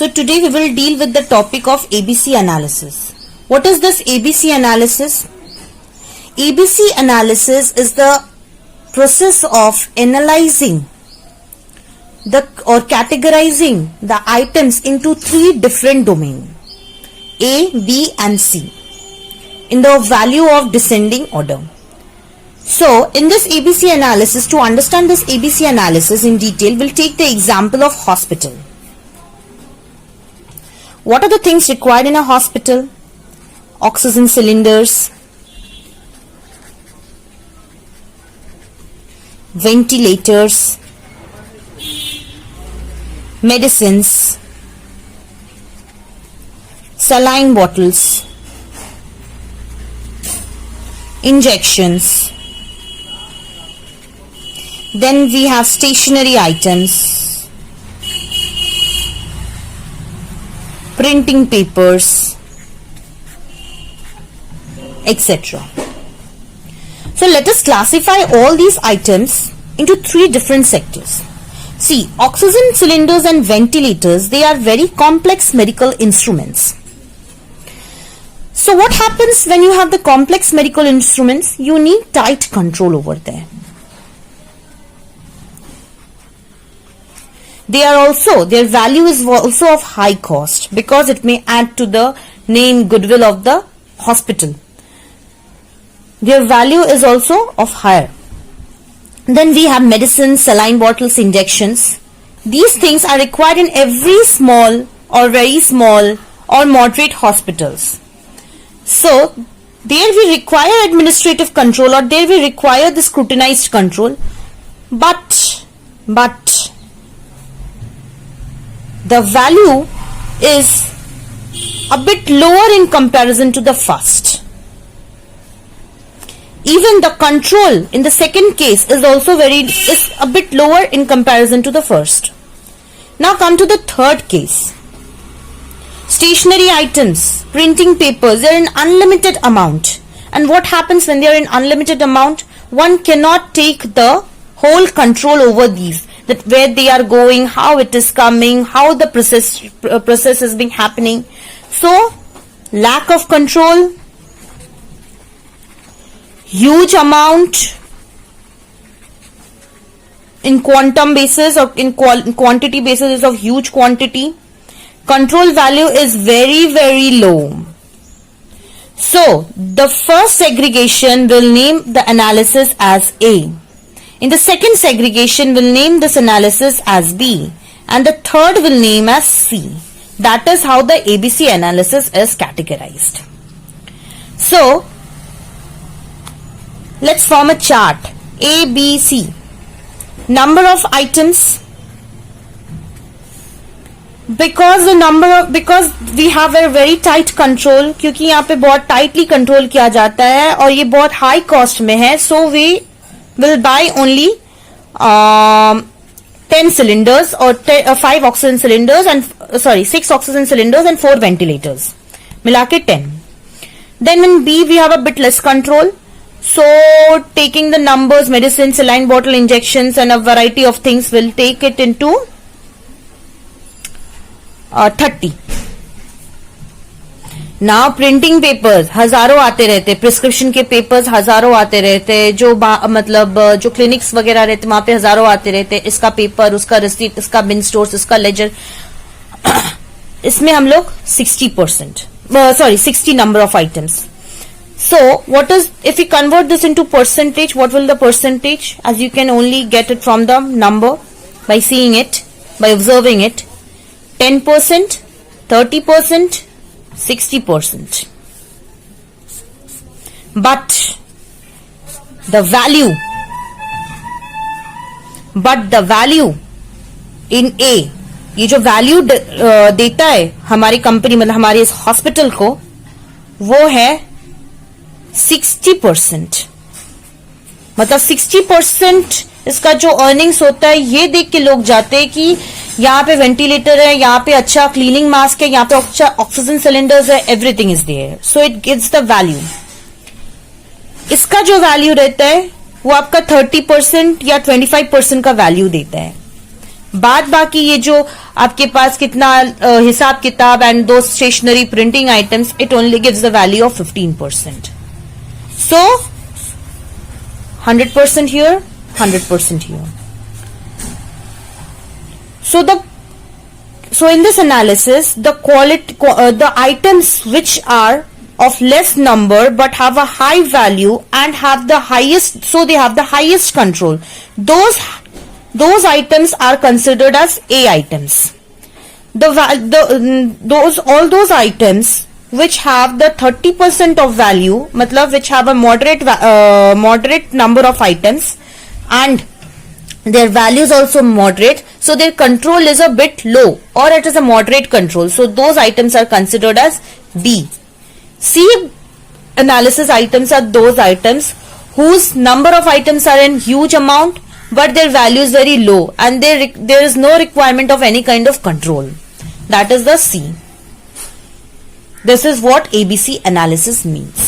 So today we will deal with the topic of ABC analysis. What is this ABC analysis? ABC analysis is the process of analyzing or categorizing the items into three different domains, A, B and C, in the value of descending order. So in this ABC analysis, to understand this ABC analysis in detail, we'll take the example of hospital. What are the things required in a hospital? Oxygen cylinders, ventilators, medicines, saline bottles, injections. Then we have stationery items, printing papers, etc. So let us classify all these items into three different sectors. See, oxygen cylinders and ventilators, they are very complex medical instruments. So what happens when you have the complex medical instruments? You need tight control over there. Their value is also of high cost because it may add to the name, goodwill of the hospital. Their value is also of higher. Then we have medicines, saline bottles, injections. These things are required in every small or very small or moderate hospitals. So there we require administrative control, or there we require the scrutinized control, but the value is a bit lower in comparison to the first. Even the control in the second case is also is a bit lower in comparison to the first. Now come to the third case. Stationery items, printing papers, they are in unlimited amount. And what happens when they are in unlimited amount? One cannot take the whole control over these, that where they are going, how it is coming, how the process is being happening. So lack of control, huge amount in quantum basis or in quantity basis is of huge quantity. Control value is very, very low. So the first segregation will name the analysis as A. In the second segregation will name this analysis as B. And the third will name as C. That is how the ABC analysis is categorized. So let's form a chart. A, B, C. Number of items. Because we have a very tight control, क्योंकि यहाँ पे बहुत tightly control किया जाता है और ये बहुत high cost में है, so we will buy only 10 cylinders or 5 oxygen cylinders and 6 oxygen cylinders and 4 ventilators. मिला के 10. Then in B we have a bit less control. So taking the numbers, medicine, saline bottle, injections and a variety of things, will take it into 30. Now printing papers हजारों आते रहते, prescription के papers हजारों आते रहते, जो जो clinics वगैरह रहते वहां पे हजारों आते रहते, इसका पेपर, उसका रिसीप्ट, इसका बिन स्टोर्स, इसका लेजर. इसमें हम लोग 60 number of items. So what is, if we convert this into percentage, what will the percentage? As you can only get it from the number by seeing it, by observing it. 10%, 30%, 60%. But the value in A, ये जो value देता है हमारी company, मतलब हमारे इस hospital को, वो है 60%. मतलब 60% इसका जो अर्निंग्स होता है, ये देख के लोग जाते हैं कि यहाँ पे वेंटिलेटर है, यहाँ पे अच्छा क्लीनिंग मास्क है, यहाँ पे अच्छा ऑक्सीजन सिलेंडर्स है, everything is there, so it gives the value. इसका जो वैल्यू रहता है वो आपका 30% या 25% का वैल्यू देता है. बाद बाकी ये जो आपके पास कितना हिसाब किताब एंड दो stationery printing items, it only gives the value of 15%. So 100% here, 100% here. So in this analysis, the items which are of less number but have a high value and have the highest, so they have the highest control, those items are considered as A items. All those items which have the 30% of value, matlab which have a moderate number of items and their value is also moderate, so their control is a bit low or it is a moderate control, so those items are considered as B. C analysis items are those items whose number of items are in huge amount but their value is very low and there is no requirement of any kind of control. That is the C. This is what ABC analysis means.